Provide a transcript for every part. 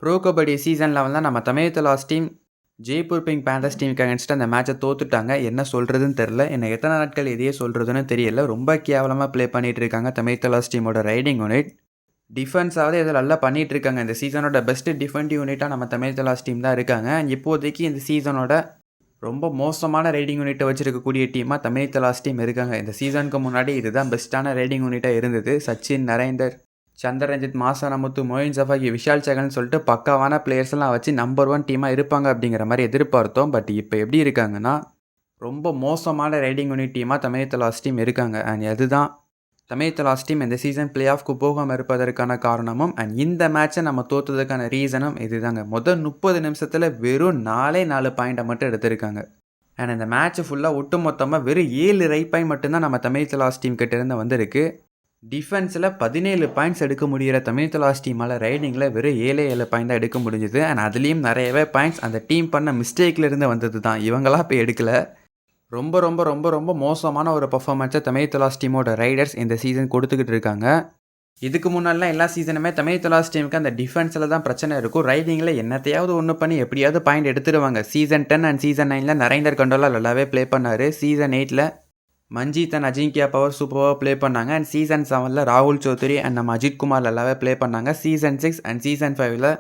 Bro kabaddi season 11 தான் நம்ம தமிழக last team Jaipur pink panthers டீமுக்கு அகேன்ஸ்ட் அந்த மேட்சை தோத்துட்டாங்க. என்ன சொல்கிறதுன்னு தெரில. என்ன எத்தனை நாட்கள் எதையே சொல்கிறதுன்னு தெரியல. ரொம்ப கேவலமாக ப்ளே பண்ணிட்டு இருக்காங்க தமிழக லாஸ்ட் டீமோட ரைடிங் யூனிட். டிஃபென்ஸாவது இதில் நல்லா பண்ணிட்டு இருக்காங்க. இந்த சீசனோட பெஸ்ட் டிஃபென்டிவ் யூனிட்டாக நம்ம தமிழக லாஸ்ட் டீம் தான் இருக்காங்க. இப்போதைக்கு இந்த சீசனோட ரொம்ப மோசமான ரைடிங் யூனிட்டை வச்சிருக்கக்கூடிய டீமாக தமிழக லாஸ்ட் டீம் இருக்காங்க. இந்த சீசனுக்கு முன்னாடி இதுதான் பெஸ்ட்டான ரைடிங் யூனிட்டாக இருந்தது. சச்சின், நரேந்தர், சந்திரரஞ்சித், மாசானமுத்து, மொயின் சஃபாகி, விஷால் சகல்னு சொல்லிட்டு பக்காவான பிளேயர்ஸ்லாம் வச்சு நம்பர் 1 டீமாக இருப்பாங்க அப்படிங்கிற மாதிரி எதிர்பார்த்தோம். பட் இப்போ எப்படி இருக்காங்கன்னா ரொம்ப மோசமான ரைடிங் யூனிட் டீமாக தமிழக லாஸ்ட் டீம் இருக்காங்க. அண்ட் அதுதான் தமிழக லாஸ்ட் டீம் இந்த சீசன் பிளே ஆஃப்க்கு போகாமல் இருப்பதற்கான காரணமும் அண்ட் இந்த மேட்சை நம்ம தோற்றதுக்கான ரீசனும் இதுதாங்க. முதல் 30 நிமிஷத்தில் வெறும் 4 பாயிண்டை மட்டும் எடுத்திருக்காங்க. அண்ட் இந்த மேட்ச் ஃபுல்லாக ஒட்டு மொத்தமாக வெறும் 7 ரைட் பாயிண்ட் மட்டும்தான் நம்ம தமிழக லாஸ்ட் டீம் கிட்ட இருந்து வந்திருக்கு. டிஃபென்ஸில் 17 பாயிண்ட்ஸ் எடுக்க முடிகிற தமிழக லாஸ்ட் டீமால் ரைடிங்கில் வெறும் 7 பாயிண்ட் தான் எடுக்க முடிஞ்சுது. அண்ட் அதுலேயும் நிறையவே பாயிண்ட்ஸ் அந்த டீம் பண்ண மிஸ்டேக்லேருந்து வந்தது தான். இவங்களாம் இப்போ எடுக்கல. ரொம்ப ரொம்ப ரொம்ப ரொம்ப மோசமான ஒரு பர்ஃபார்மன்ஸை தமிழக லாஸ்ட் டீமோட ரைடர்ஸ் இந்த சீசன் கொடுத்துக்கிட்டு இருக்காங்க. இதுக்கு முன்னாடிலாம் எல்லா சீசனுமே தமிழக லாஸ்ட் டீமுக்கு அந்த டிஃபென்ஸில் தான் பிரச்சனை இருக்கும். ரைடிங்கில் என்னத்தையாவது ஒன்று பண்ணி எப்படியாவது பாயிண்ட் எடுத்துருவாங்க. Season 10 and season 9 Narender gondola நல்லாவே ப்ளே பண்ணார். Season 8 Manjeet and Ajinkya power சூப்பராக ப்ளே பண்ணாங்க. அண்ட் சீசன் 7 ராகுல் சௌத்ரி அண்ட் நம்ம அஜித் குமார் நல்லாவே ப்ளே பண்ணாங்க. Season 6 and season 5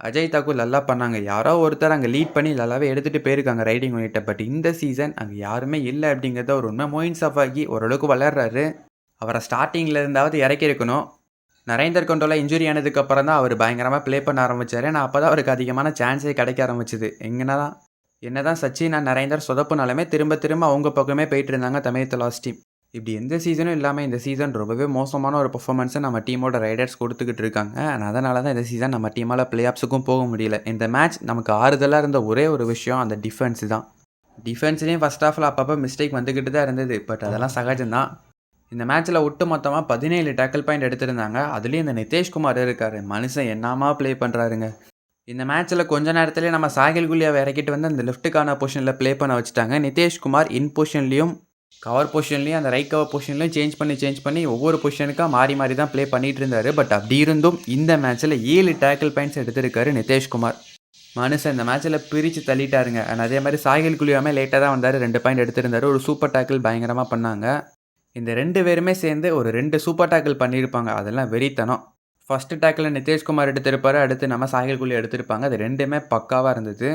Ajay Thakur நல்லா பண்ணாங்க. யாரோ ஒருத்தர் அங்கே லீட் பண்ணி நல்லாவே எடுத்துகிட்டு போயிருக்காங்க ரைடிங் யூனிட்டை. பட் இந்த சீசன் அங்கே யாருமே இல்லை அப்படிங்கிறத ஒரு உண்மை. மொயின் சஃபாகி ஓரளவுக்கு விளையாடுறாரு. அவரை ஸ்டார்டிங்கில் இருந்தாவது இறக்கிருக்கணும். நரேந்தர் கண்டோலா இன்ஜுரி ஆனதுக்கப்புறம் தான் அவர் பயங்கரமாக ப்ளே பண்ண ஆரம்பித்தார். நான் அப்போ தான் அவருக்கு அதிகமான சான்ஸே கிடைக்க ஆரம்பிச்சிது. என்னதான் சச்சின் அண்ட் நரேந்தர் சொதப்புனாலுமே திரும்ப அவங்க பக்கமே போயிட்டு இருந்தாங்க தமிழக லாஸ்ட் டீம். இப்படி எந்த சீசனும் இல்லாமல் இந்த சீசன் ரொம்பவே மோசமான ஒரு பர்ஃபார்மன்ஸை நம்ம டீமோட ரைடர்ஸ் கொடுத்துக்கிட்டு இருக்காங்க. அண்ட் அதனால தான் இந்த சீசன் நம்ம டீமால் பிளே ஆஃப்ஸுக்கும் போக முடியல. இந்த மேட்ச் நமக்கு ஆறுதலாக இருந்த ஒரே ஒரு விஷயம் அந்த டிஃபென்ஸ் தான். டிஃபென்ஸ்லேயும் ஃபஸ்ட் ஹாஃபில் அப்பப்போ மிஸ்டேக் வந்துக்கிட்டு தான் இருந்தது. பட் அதெல்லாம் சகஜம்தான். இந்த மேட்ச்சில் ஒட்டு மொத்தமாக 17 டேக்கிள் பாயிண்ட் எடுத்திருந்தாங்க. அதுலேயும் இந்த நிதேஷ்குமார் இருக்கார். மனுஷன் என்னமா ப்ளே பண்ணுறாருங்க. இந்த மேட்ச்சில் கொஞ்ச நேரத்துலேயே நம்ம சாகில் குலியாவை இறக்கிட்டு வந்து அந்த லெஃப்ட்டுக்கான பொசிஷனில் ப்ளே பண்ண வச்சுட்டாங்க. நிதேஷ்குமார் இன் பொசிஷன்லேயும் கவர் பொசிஷன்லேயும் அந்த ரைட் கவர் பொசிஷன்லையும் சேஞ்ச் பண்ணி ஒவ்வொரு பொசிஷனுக்காக மாறி தான் ப்ளே பண்ணிகிட்டு இருந்தார். பட் அப்படி இருந்தும் இந்த மேட்ச்சில் 7 டேக்கிள் பாயிண்ட்ஸ் எடுத்திருக்காரு நிதேஷ்குமார். மனுஷன் இந்த மேட்ச்சில் பிரித்து தள்ளிட்டாருங்க. அண்ட் அதே மாதிரி சாகில் குலியாமே லேட்டாக தான் வந்தார். 2 பாயிண்ட் எடுத்திருந்தார். ஒரு சூப்பர் டேக்கிள் பயங்கரமாக பண்ணாங்க. இந்த 2 பேருமே சேர்ந்து ஒரு 2 சூப்பர் டேக்கிள் பண்ணியிருப்பாங்க. அதெல்லாம் வெறித்தனம். ஃபஸ்ட்டு டேக்கில் நிதேஷ்குமார் எடுத்திருப்பார். அடுத்து நம்ம சாகில் குலி எடுத்திருப்பாங்க. அது 2மே பக்காவாக இருந்தது.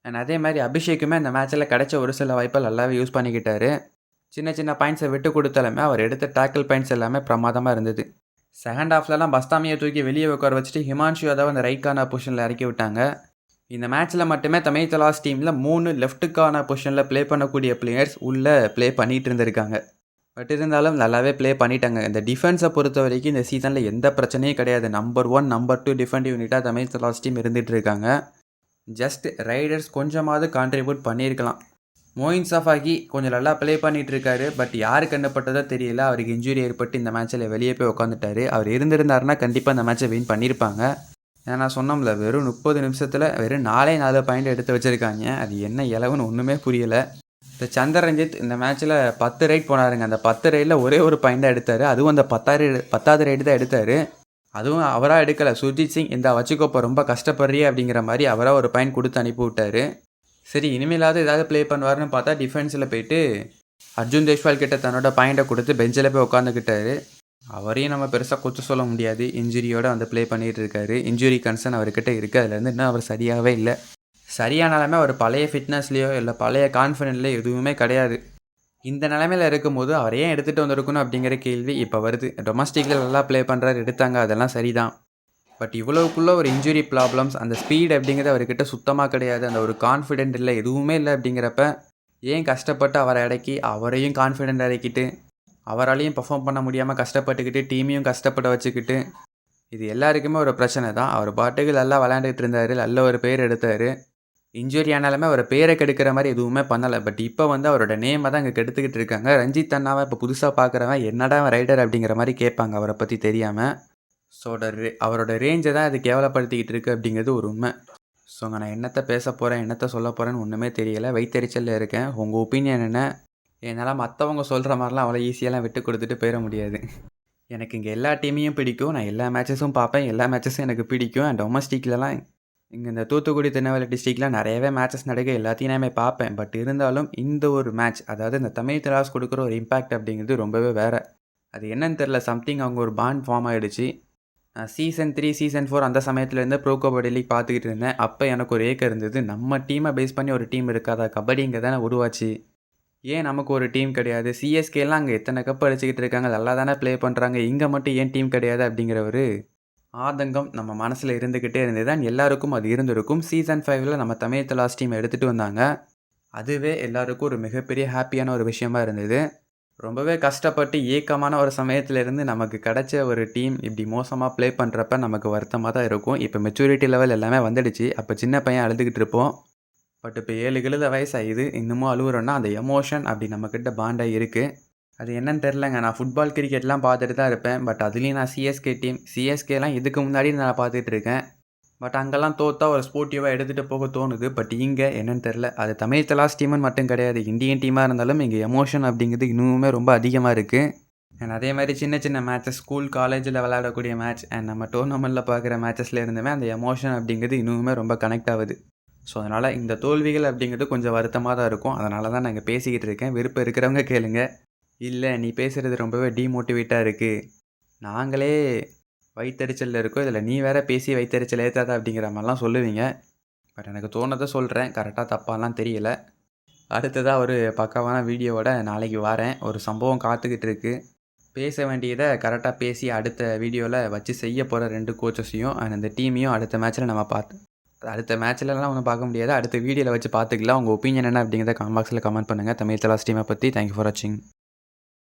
அண்ட் அதே மாதிரி அபிஷேக்குமே அந்த மேட்ச்சில் கிடைச்ச ஒரு சில வாய்ப்பை நல்லாவே யூஸ் பண்ணிக்கிட்டாரு. சின்ன பாயிண்ட்ஸை விட்டு கொடுத்தாலுமே அவர் எடுத்த டேக்கிள் பாயிண்ட்ஸ் எல்லாமே பிரமாதமாக இருந்தது. செகண்ட் ஹாஃப்லலாம் பஸ்தாமியை தூக்கி வெளியே உட்கார வச்சுட்டு ஹிமான்ஷு யாதவ் அந்த ரைட்கான பொசிஷனில் இறக்கி விட்டாங்க. இந்த மேட்ச்சில் மட்டுமே தமிழக லாஸ்ட் டீமில் 3 லெஃப்ட்டுக்கான பொசிஷனில் ப்ளே பண்ணக்கூடிய பிளேயர்ஸ் உள்ளே ப்ளே பண்ணிகிட்டு இருந்திருக்காங்க. பட் இருந்தாலும் நல்லாவே ப்ளே பண்ணிட்டாங்க. இந்த டிஃபென்ஸை பொறுத்த வரைக்கும் இந்த சீசனில் எந்த பிரச்சனையும் கிடையாது. நம்பர் 1 நம்பர் 2 டிஃபென்டிவ் யூனிட்டாக தமிழக லாஸ்ட் டீம் இருந்துகிட்டு இருக்காங்க. ஜஸ்ட் ரைடர்ஸ் கொஞ்சமாவது கான்ட்ரிபியூட் பண்ணியிருக்கலாம். மொயின் சஃபாகி கொஞ்சம் நல்லா ப்ளே பண்ணிகிட்டு இருக்காரு. பட் யாருக்கு கண்டப்பட்டதோ தெரியல. அவருக்கு இன்ஜுரி ஏற்பட்டு இந்த மேட்ச்சில் வெளியே போய் உட்காந்துட்டாரு. அவர் இருந்திருந்தாருன்னா கண்டிப்பாக இந்த மேட்சை வின் பண்ணியிருப்பாங்க. ஏன்னா நான் சொன்னோம்ல, வெறும் 30 நிமிஷத்தில் வெறும் 4 பாயிண்ட் எடுத்து வச்சுருக்காங்க. அது என்ன இலவுன்னு ஒன்றுமே புரியலை. இந்த சந்திரரஞ்சித் இந்த மேட்ச்சில் 10 ரைட் போனாருங்க. அந்த 10 ரைடில் ஒரே ஒரு பாயிண்ட் தான் எடுத்தார். அதுவும் அந்த 10வது ரைடு தான் எடுத்தார். அதுவும் அவராக எடுக்கலை. சுர்ஜித் சிங் இந்த வச்சுக்கோப்போ ரொம்ப கஷ்டப்படுறியே அப்படிங்கிற மாதிரி அவராக ஒரு பாயிண்ட் கொடுத்து அனுப்பி விட்டார். சரி, இனிமேலாவது ஏதாவது ப்ளே பண்ணுவார்னு பார்த்தா டிஃபென்ஸில் போயிட்டு அர்ஜுன் தேஷ்வால் கிட்ட தன்னோட பாயிண்ட்டை கொடுத்து பெஞ்சில் போய் உட்காந்துக்கிட்டாரு. அவரையும் நம்ம பெருசாக குற்ற சொல்ல முடியாது. இன்ஜுரியோடு வந்து ப்ளே பண்ணிகிட்டு இருக்காரு. இன்ஜுரி கன்சர்ன் அவர்கிட்ட இருக்குது. அதுலேருந்து இன்னும் அவர் சரியாகவே இல்லை. சரியானாலுமே ஒரு பழைய ஃபிட்னஸ்லேயோ இல்லை பழைய கான்ஃபிடென்ட்லேயோ எதுவுமே கிடையாது. இந்த நிலைமையில் இருக்கும்போது அவர் ஏன் எடுத்துகிட்டு வந்திருக்கணும் அப்படிங்கிற கேள்வி இப்போ வருது. டொமஸ்டிக்கில் நல்லா ப்ளே பண்ணுறாரு, எடுத்தாங்க, அதெல்லாம் சரிதான். பட் இவ்வளோக்குள்ளே ஒரு இன்ஜுரி ப்ராப்ளம்ஸ், அந்த ஸ்பீட் அப்படிங்கிறது அவர்கிட்ட சுத்தமாக கிடையாது. அந்த ஒரு கான்ஃபிடென்ட் இல்லை, எதுவுமே இல்லை. அப்படிங்கிறப்ப ஏன் கஷ்டப்பட்டு அவரை இறக்கி அவரையும் கான்ஃபிடென்ட் இறக்கிட்டு அவராலையும் பர்ஃபார்ம் பண்ண முடியாமல் கஷ்டப்பட்டுக்கிட்டு டீமையும் கஷ்டப்பட வச்சுக்கிட்டு இது எல்லாருக்குமே ஒரு பிரச்சனை தான். அவர் பாட்டுக்கு நல்லா விளையாண்டுட்டு இருந்தார், நல்ல ஒரு பேர் எடுத்தார். இன்ஜுரி ஆனாலுமே அவர் பேரை கெடுக்கிற மாதிரி எதுவுமே பண்ணலை. பட் இப்போ வந்து அவரோட நேமை தான் இங்கே கெடுத்துக்கிட்டு இருக்காங்க. ரஞ்சித் அண்ணாவை இப்போ புதுசாக பார்க்குறவன் என்னடா ரைடர் அப்படிங்கிற மாதிரி கேட்பாங்க அவரை பற்றி தெரியாமல். ஸோ அவரோட ரேஞ்சை தான் அது கேவலப்படுத்திக்கிட்டு இருக்குது அப்படிங்கிறது ஒரு உண்மை. ஸோ நான் என்னத்தை பேச போகிறேன், என்னத்தை சொல்ல போகிறேன்னு ஒன்றுமே தெரியலை. வைத்தறிச்சலில் இருக்கேன். உங்கள் ஒப்பீனியன் என்ன? என்னால் மற்றவங்க சொல்கிற மாதிரிலாம் அவ்வளோ ஈஸியெல்லாம் விட்டு கொடுத்துட்டு போயிட முடியாது. எனக்கு இங்கே எல்லா டீமையும் பிடிக்கும். நான் எல்லா மேட்சஸும் பார்ப்பேன். எல்லா மேட்சஸும் எனக்கு பிடிக்கும். அண்ட் டொமஸ்டிக்லலாம் இங்கே இந்த தூத்துக்குடி, திருநெல்வேலி டிஸ்ட்ரிக்ட்ல நிறையவே மேட்சஸ் நடக்க எல்லாத்தையும் நான் பார்ப்பேன். பட் இருந்தாலும் இந்த ஒரு மேட்ச், அதாவது இந்த தமிழ் தலாஸ் கொடுக்குற ஒரு இம்பேக்ட் அப்படிங்கிறது ரொம்பவே வேறு. அது என்னன்னு தெரில, சம்திங் அவங்க ஒரு பாண்ட் ஃபார்ம் ஆகிடுச்சு. சீசன் 3, சீசன் 4 அந்த சமயத்துலேருந்து ப்ரோ கபடி லீக் பார்த்துக்கிட்டு இருந்தேன். அப்போ எனக்கு ஒரு ஏக்கம் இருந்தது, நம்ம டீமை பேஸ் பண்ணி ஒரு டீம் இருக்காதா? கபடி இங்கே தானே உருவாச்சு, ஏன் நமக்கு ஒரு டீம் கிடையாது? சிஎஸ்கேலாம் அங்கே எத்தனை கப் அடிச்சுக்கிட்டு இருக்காங்க, நல்லா தானே ப்ளே பண்ணுறாங்க, இங்கே மட்டும் ஏன் டீம் கிடையாது? அப்படிங்கிற ஒரு ஆதங்கம் நம்ம மனசில் இருந்துக்கிட்டே இருந்தது. தான் எல்லாருக்கும் அது இருந்திருக்கும். சீசன் 5ல் நம்ம தமிழ் தலாஸ் டீம் எடுத்துகிட்டு வந்தாங்க. அதுவே எல்லாருக்கும் ஒரு மிகப்பெரிய ஹாப்பியான ஒரு விஷயமா இருந்தது. ரொம்பவே கஷ்டப்பட்டு ஏக்கமான ஒரு சமயத்துலேருந்து நமக்கு கிடைச்ச ஒரு டீம் இப்படி மோசமாக ப்ளே பண்ணுறப்ப நமக்கு வருத்தமாக தான் இருக்கும். இப்போ மெச்சூரிட்டி லெவல் எல்லாமே வந்துடுச்சு. அப்போ சின்ன பையன் அழுதுகிட்டு இருப்போம். பட் இப்போ 7 கழுத வயசாகுது, இன்னமும் அழுகுறோன்னா அந்த எமோஷன் அப்படி நம்மக்கிட்ட பாண்டாக இருக்குது. அது என்னன்னு தெரிலங்க. நான் ஃபுட்பால், கிரிக்கெட்லாம் பார்த்துட்டு தான் இருப்பேன். பட் அதுலேயும் நான் சிஎஸ்கேலாம் இதுக்கு முன்னாடி நான் பார்த்துட்டு இருக்கேன். பட் அங்கெல்லாம் தோத்தா ஒரு ஸ்போர்ட்டிவாக எடுத்துகிட்டு போக தோணுது. பட் இங்கே என்னன்னு தெரில, அது தமிழ் தலாஸ் டீம்னு மட்டும் கிடையாது, இந்தியன் டீமாக இருந்தாலும் இங்கே எமோஷன் அப்படிங்கிறது இன்னுமே ரொம்ப அதிகமாக இருக்குது. அண்ட் அதே மாதிரி சின்ன சின்ன மேட்சஸ், ஸ்கூல் காலேஜில் விளையாடக்கூடிய மேட்ச் அண்ட் நம்ம டோர்னமெண்ட்டில் பார்க்குற மேட்சஸில் இருந்துமே அந்த எமோஷன் அப்படிங்கிறது இன்னுமே ரொம்ப கனெக்ட் ஆகுது. ஸோ அதனால் இந்த தோல்விகள் அப்படிங்கிறது கொஞ்சம் வருத்தமாக தான் இருக்கும். அதனால தான் நாங்கள் பேசிக்கிட்டு இருக்கேன். விருப்பம் இருக்கிறவங்க கேளுங்க. இல்லை நீ பேசுகிறது ரொம்பவே டீமோட்டிவேட்டாக இருக்குது, நாங்களே வயித்தெரிச்சலில் இருக்கோம், இதில் நீ வேற பேசி வயித்தெரிச்சல் ஏற்றாத அப்படிங்கிற மாதிரிலாம் சொல்லுவீங்க. பட் எனக்கு தோணதை சொல்கிறேன், கரெக்டாக தப்பாலாம் தெரியல. அடுத்ததாக ஒரு பக்காவான வீடியோவோட நாளைக்கு வரேன். ஒரு சம்பவம் காத்துக்கிட்டு இருக்குது. பேச வேண்டியதை கரெக்டாக பேசி அடுத்த வீடியோவில் வச்சு செய்ய போகிற 2 கோச்சஸையும் அண்ட் அந்த டீமையும் அடுத்த மேட்ச்சில் நம்ம அடுத்த மேட்ச்லலாம் ஒன்றும் பார்க்க முடியாது, அடுத்த வீடியோவில் வச்சு பார்த்துக்கலாம். உங்கள் ஒப்பீனியன் என்ன அப்படிங்கிறத கமெண்ட் பாக்ஸில் கமெண்ட் பண்ணுங்கள் தமிழ் தலாஸ் டீமை பற்றி. தேங்க்யூ ஃபார் வாட்சிங்.